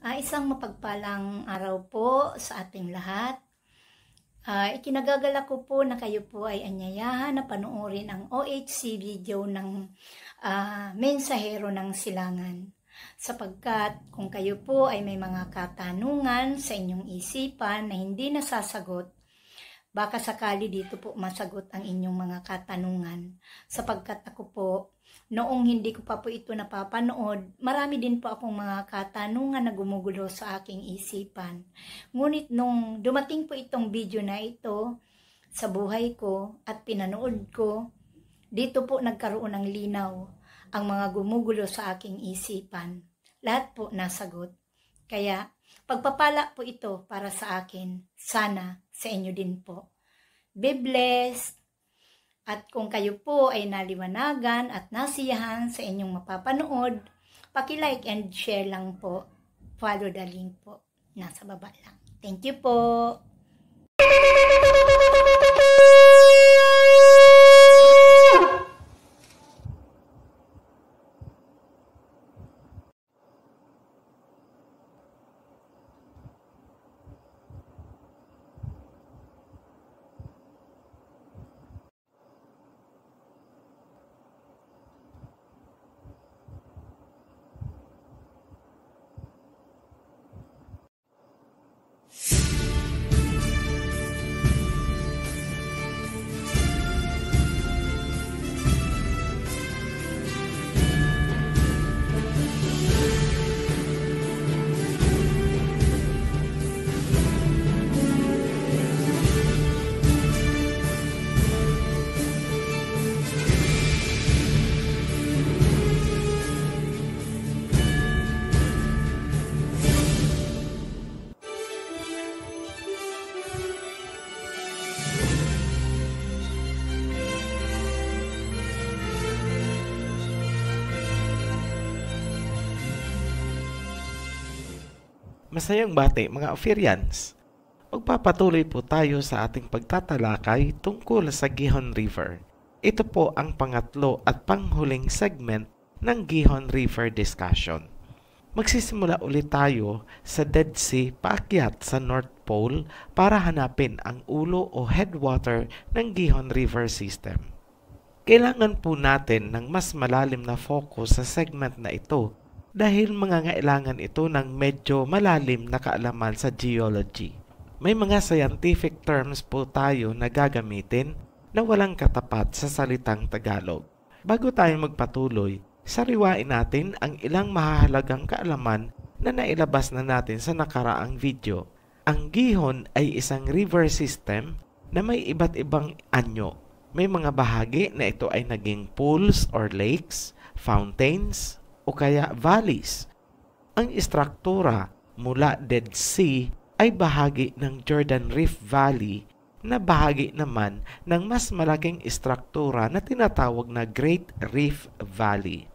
Isang mapagpalang araw po sa ating lahat. Ikinagagalak ko po na kayo po ay anyayahan na panoorin ang OHC video ng Mensahero ng Silangan. Sapagkat kung kayo po ay may mga katanungan sa inyong isipan na hindi nasasagot, baka sakali dito po masagot ang inyong mga katanungan. Sapagkat ako po, noong hindi ko pa po ito napapanood, marami din po akong mga katanungan na gumugulo sa aking isipan. Ngunit nung dumating po itong video na ito sa buhay ko at pinanood ko, dito po nagkaroon ng linaw ang mga gumugulo sa aking isipan. Lahat po nasagot. Kaya pagpapala po ito para sa akin. Sana sa inyo din po. Be blessed! At kung kayo po ay naliwanagan at nasiyahan sa inyong mapapanood, paki-like and share lang po. Follow the link po. Nasa baba lang. Thank you po! Masayang bati mga Ophirians! Magpapatuloy po tayo sa ating pagtatalakay tungkol sa Gihon River. Ito po ang pangatlo at panghuling segment ng Gihon River discussion. Magsisimula ulit tayo sa Dead Sea paakyat sa North Pole para hanapin ang ulo o headwater ng Gihon River system. Kailangan po natin ng mas malalim na focus sa segment na ito dahil mangangailangan ito ng medyo malalim na kaalaman sa geology. May mga scientific terms po tayo na gagamitin na walang katapat sa salitang Tagalog. Bago tayo magpatuloy, sariwain natin ang ilang mahahalagang kaalaman na nailabas na natin sa nakaraang video. Ang Gihon ay isang river system na may iba't ibang anyo. May mga bahagi na ito ay naging pools or lakes, fountains, o kaya valleys. Ang istruktura mula Dead Sea ay bahagi ng Jordan Rift Valley na bahagi naman ng mas malaking istruktura na tinatawag na Great Rift Valley.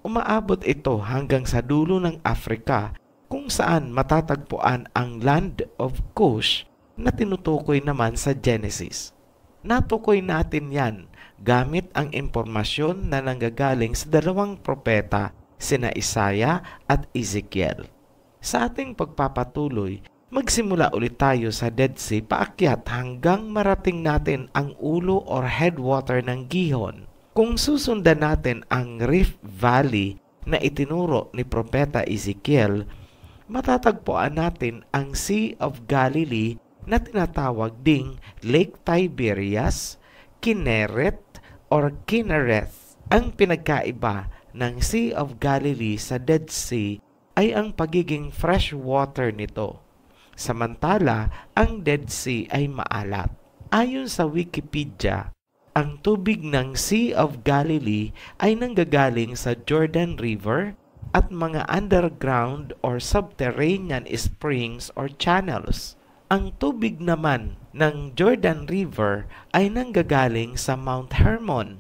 Umaabot ito hanggang sa dulo ng Africa kung saan matatagpuan ang Land of Cush na tinutukoy naman sa Genesis. Natukoy natin yan gamit ang impormasyon na nanggagaling sa dalawang propeta, sina Isaiah at Ezekiel. Sa ating pagpapatuloy, magsimula ulit tayo sa Dead Sea paakyat hanggang marating natin ang ulo or headwater ng Gihon. Kung susundan natin ang Rift Valley na itinuro ni Propeta Ezekiel, matatagpuan natin ang Sea of Galilee na tinatawag ding Lake Tiberias, Kinneret or Kinnereth. Ang pinagkaiba ng Sea of Galilee sa Dead Sea ay ang pagiging fresh water nito. Samantala, ang Dead Sea ay maalat. Ayon sa Wikipedia, ang tubig ng Sea of Galilee ay nanggagaling sa Jordan River at mga underground or subterranean springs or channels. Ang tubig naman ng Jordan River ay nanggagaling sa Mount Hermon.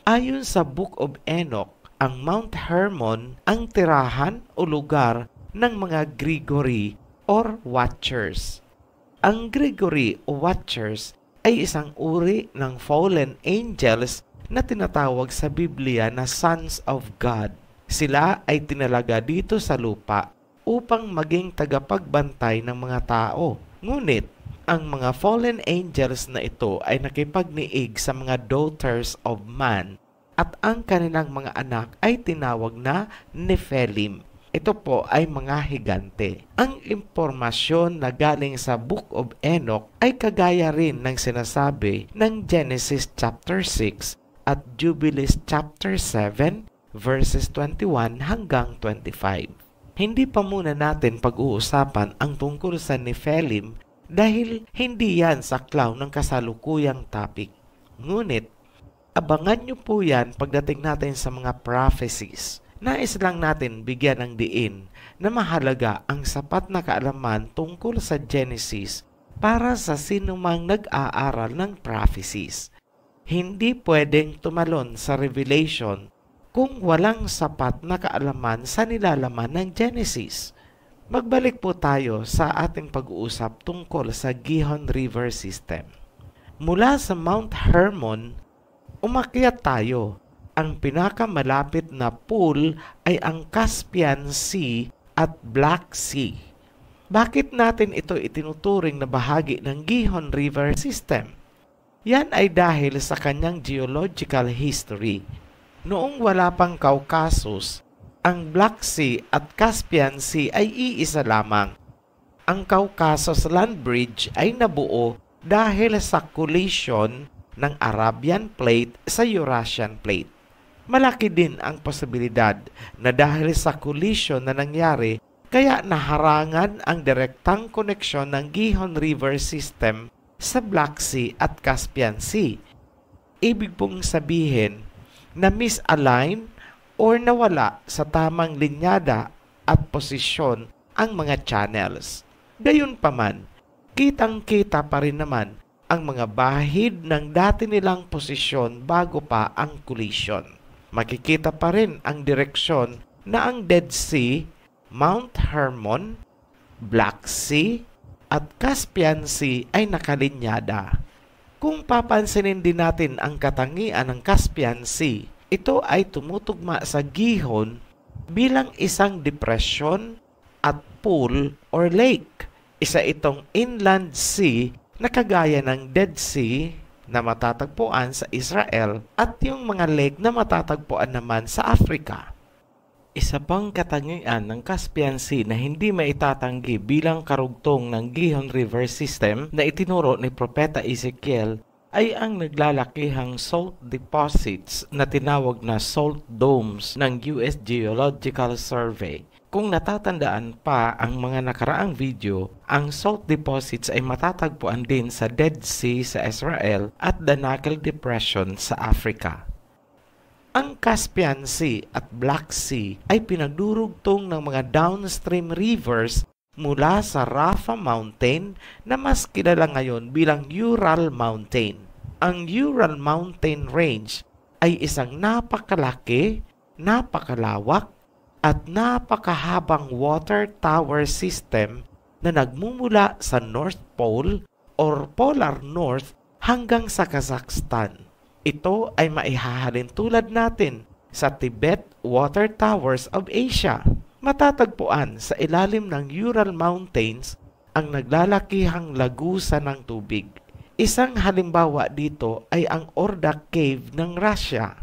Ayon sa Book of Enoch, ang Mount Hermon ang tirahan o lugar ng mga Gregory or Watchers. Ang Gregory o Watchers ay isang uri ng fallen angels na tinatawag sa Biblia na Sons of God. Sila ay tinalaga dito sa lupa upang maging tagapagbantay ng mga tao. Ngunit, ang mga fallen angels na ito ay nakipagniig sa mga daughters of man at ang kanilang mga anak ay tinawag na Nephilim. Ito po ay mga higante. Ang impormasyon na galing sa Book of Enoch ay kagaya rin ng sinasabi ng Genesis chapter 6 at Jubilees chapter 7 verses 21 hanggang 25. Hindi pa muna natin pag-uusapan ang tungkol sa Nephilim dahil hindi yan saklaw ng kasalukuyang topic. Ngunit, abangan nyo po yan pagdating natin sa mga prophecies. Nais lang natin bigyan ng diin na mahalaga ang sapat na kaalaman tungkol sa Genesis para sa sinumang nag-aaral ng prophecies. Hindi pwedeng tumalon sa Revelation kung walang sapat na kaalaman sa nilalaman ng Genesis. Magbalik po tayo sa ating pag-uusap tungkol sa Gihon River System. Mula sa Mount Hermon, umakyat tayo. Ang pinakamalapit na pool ay ang Caspian Sea at Black Sea. Bakit natin ito itinuturing na bahagi ng Gihon River System? Yan ay dahil sa kanyang geological history. Noong wala pang Caucasus, ang Black Sea at Caspian Sea ay iisa lamang. Ang Caucasus Land Bridge ay nabuo dahil sa collision ng Arabian Plate sa Eurasian Plate. Malaki din ang posibilidad na dahil sa collision na nangyari, kaya naharangan ang direktang koneksyon ng Gihon River System sa Black Sea at Caspian Sea. Ibig pong sabihin na misalign or nawala sa tamang linyada at posisyon ang mga channels. Gayunpaman, kitang-kita pa rin naman ang mga bahid ng dati nilang posisyon bago pa ang collision. Makikita pa rin ang direksyon na ang Dead Sea, Mount Hermon, Black Sea, at Caspian Sea ay nakalinyada. Kung papansinin din natin ang katangian ng Caspian Sea, ito ay tumutugma sa Gihon bilang isang depression at pool or lake. Isa itong inland sea na kagaya ng Dead Sea na matatagpuan sa Israel at yung mga lake na matatagpuan naman sa Africa. Isa pang katangian ng Caspian Sea na hindi maitatanggi bilang karugtong ng Gihon River System na itinuro ni Propeta Ezekiel ay ang naglalakihang salt deposits na tinawag na salt domes ng US Geological Survey. Kung natatandaan pa ang mga nakaraang video, ang salt deposits ay matatagpuan din sa Dead Sea sa Israel at Danakil Depression sa Africa. Ang Caspian Sea at Black Sea ay pinagdurugtong ng mga downstream rivers mula sa Rafah Mountain na mas kilala ngayon bilang Ural Mountain. Ang Ural Mountain Range ay isang napakalaki, napakalawak, at napakahabang water tower system na nagmumula sa North Pole or Polar North hanggang sa Kazakhstan. Ito ay maihahalin tulad natin sa Tibet Water Towers of Asia. Matatagpuan sa ilalim ng Ural Mountains ang naglalakihang lagusan ng tubig. Isang halimbawa dito ay ang Ordak Cave ng Russia.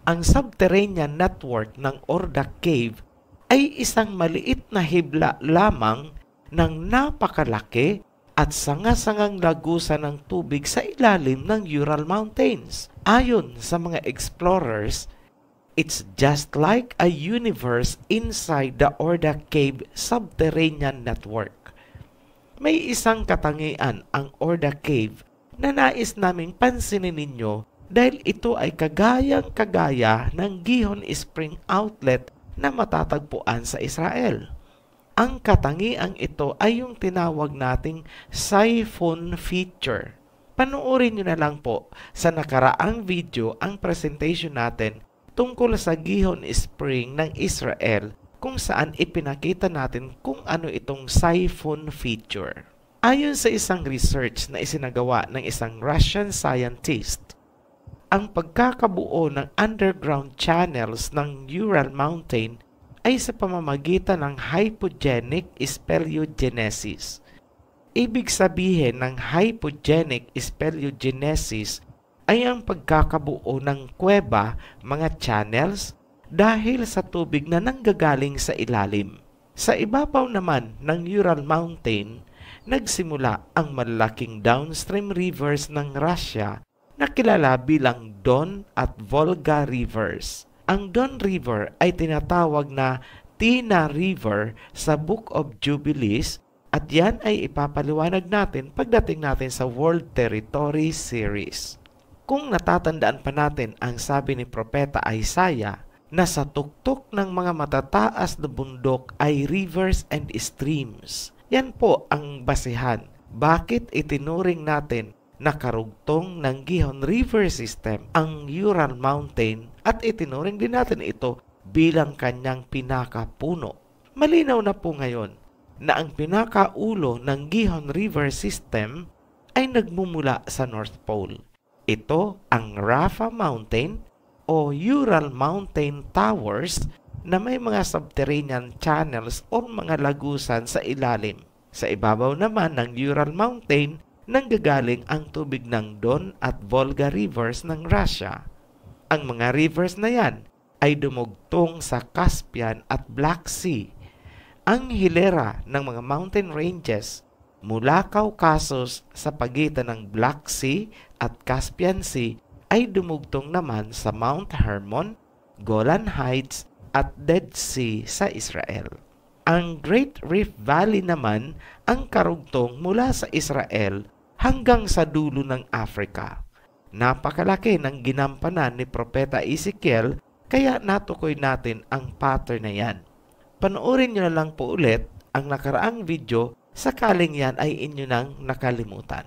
Ang subterranean network ng Ordak Cave ay isang maliit na hibla lamang ng napakalaki at sanga-sangang lagusan ng tubig sa ilalim ng Ural Mountains. Ayon sa mga explorers, it's just like a universe inside the Ordak Cave subterranean network. May isang katangian ang Ordak Cave na nais naming pansinin ninyo dahil ito ay kagayang-kagaya ng Gihon Spring Outlet na matatagpuan sa Israel. Ang katangiang ito ay yung tinawag nating siphon feature. Panoorin nyo na lang po sa nakaraang video ang presentation natin tungkol sa Gihon Spring ng Israel kung saan ipinakita natin kung ano itong siphon feature. Ayon sa isang research na isinagawa ng isang Russian scientist, ang pagkakabuo ng underground channels ng Ural Mountain ay sa pamamagitan ng hypogenic speleogenesis. Ibig sabihin ng hypogenic speleogenesis ay ang pagkakabuo ng kuweba, mga channels, dahil sa tubig na nanggagaling sa ilalim. Sa ibabaw naman ng Ural Mountain, nagsimula ang malalaking downstream rivers ng Russia na kilala bilang Don at Volga Rivers. Ang Don River ay tinatawag na Tina River sa Book of Jubilees at yan ay ipapaliwanag natin pagdating natin sa World Territory Series. Kung natatandaan pa natin ang sabi ni Propeta Isaiah na sa tuktok ng mga matataas na bundok ay rivers and streams. Yan po ang basihan. Bakit itinuring natin na karugtong ng Gihon River System ang Ural Mountain at itinuring din natin ito bilang kanyang pinakapuno. Malinaw na po ngayon na ang pinakaulo ng Gihon River System ay nagmumula sa North Pole. Ito ang Rafa Mountain o Ural Mountain Towers na may mga subterranean channels o mga lagusan sa ilalim. Sa ibabaw naman ng Ural Mountain, nanggagaling ang tubig ng Don at Volga rivers ng Russia. Ang mga rivers na yan ay dumugtong sa Caspian at Black Sea. Ang hilera ng mga mountain ranges mula Caucasus sa pagitan ng Black Sea at Caspian Sea ay dumugtong naman sa Mount Hermon, Golan Heights at Dead Sea sa Israel. Ang Great Rift Valley naman ang karugtong mula sa Israel hanggang sa dulo ng Africa. Napakalaki ng ginampanan ni Propeta Ezekiel kaya natukoy natin ang pattern na yan. Panoorin nyo na lang po ulit ang nakaraang video sakaling yan ay inyo nang nakalimutan.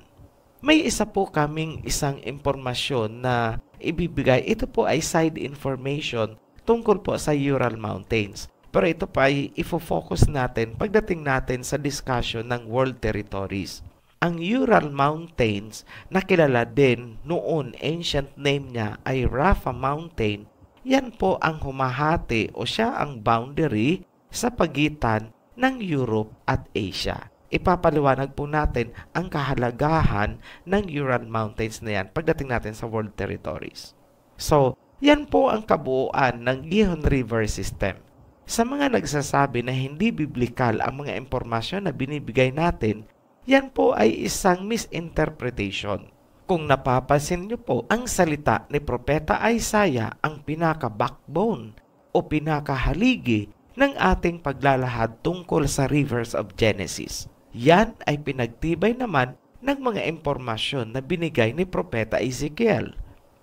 May isa po kaming isang impormasyon na ibibigay. Ito po ay side information tungkol po sa Ural Mountains. Pero ito pa ay ifo-focus natin pagdating natin sa discussion ng world territories. Ang Ural Mountains na kilala din noon, ancient name niya ay Rafa Mountain. Yan po ang humahati o siya ang boundary sa pagitan ng Europe at Asia. Ipapaliwanag po natin ang kahalagahan ng Ural Mountains na yan pagdating natin sa world territories. So, yan po ang kabuuan ng Gihon River System. Sa mga nagsasabi na hindi biblikal ang mga impormasyon na binibigay natin, yan po ay isang misinterpretation. Kung napapansin niyo po, ang salita ni Propeta Isaiah ang pinaka-backbone o pinakahaligi ng ating paglalahad tungkol sa rivers of Genesis. Yan ay pinagtibay naman ng mga impormasyon na binigay ni Propeta Ezekiel.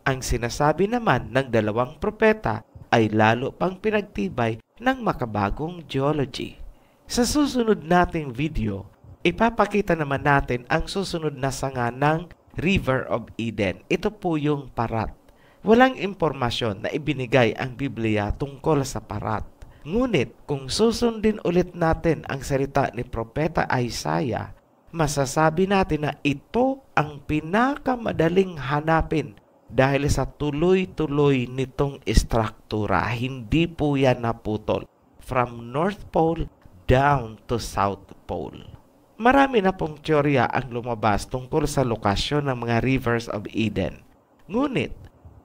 Ang sinasabi naman ng dalawang propeta ay lalo pang pinagtibay ng makabagong geology. Sa susunod nating video, ipapakita naman natin ang susunod na sanga ng River of Eden. Ito po yung Parat. Walang impormasyon na ibinigay ang Biblia tungkol sa Parat. Ngunit kung susundin ulit natin ang salita ni Propeta Isaiah, masasabi natin na ito ang pinakamadaling hanapin dahil sa tuloy-tuloy nitong istruktura. Hindi po yan naputol from North Pole down to South Pole. Marami na pong teorya ang lumabas tungkol sa lokasyon ng mga rivers of Eden. Ngunit,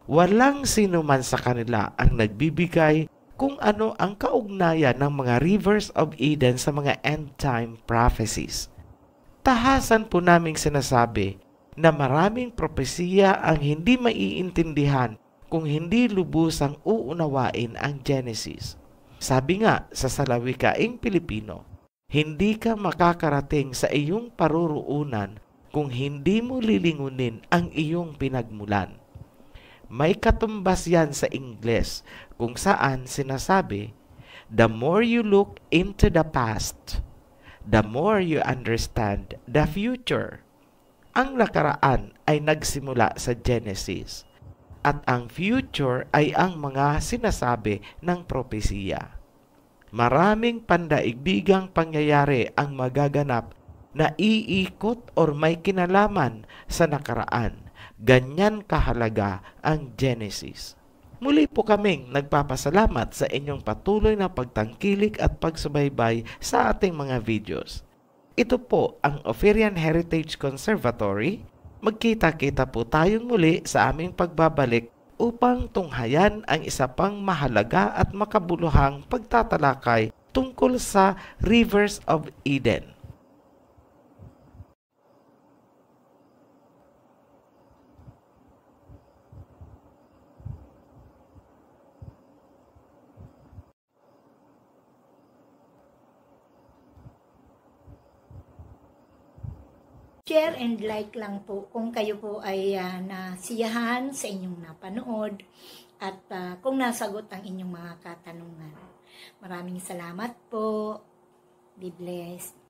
walang sino man sa kanila ang nagbibigay kung ano ang kaugnayan ng mga rivers of Eden sa mga end-time prophecies. Tahasan po naming sinasabi na maraming propesiya ang hindi maiintindihan kung hindi lubusang uunawain ang Genesis. Sabi nga sa salawikaing Pilipino, hindi ka makakarating sa iyong paruroonan kung hindi mo lilingunin ang iyong pinagmulan. May katumbas yan sa Ingles kung saan sinasabi, the more you look into the past, the more you understand the future. Ang nakaraan ay nagsimula sa Genesis at ang future ay ang mga sinasabi ng propesiya. Maraming pandaigdigang pangyayari ang magaganap na iikot or may kinalaman sa nakaraan. Ganyan kahalaga ang Genesis. Muli po kaming nagpapasalamat sa inyong patuloy na pagtangkilik at pagsubaybay sa ating mga videos. Ito po ang Ophirian Heritage Conservatory. Magkita-kita po tayong muli sa aming pagbabalik upang tunghayan ang isa pang mahalaga at makabuluhang pagtatalakay tungkol sa Rivers of Eden. Share and like lang po kung kayo po ay nasiyahan sa inyong napanood at kung nasagot ang inyong mga katanungan. Maraming salamat po. Be blessed.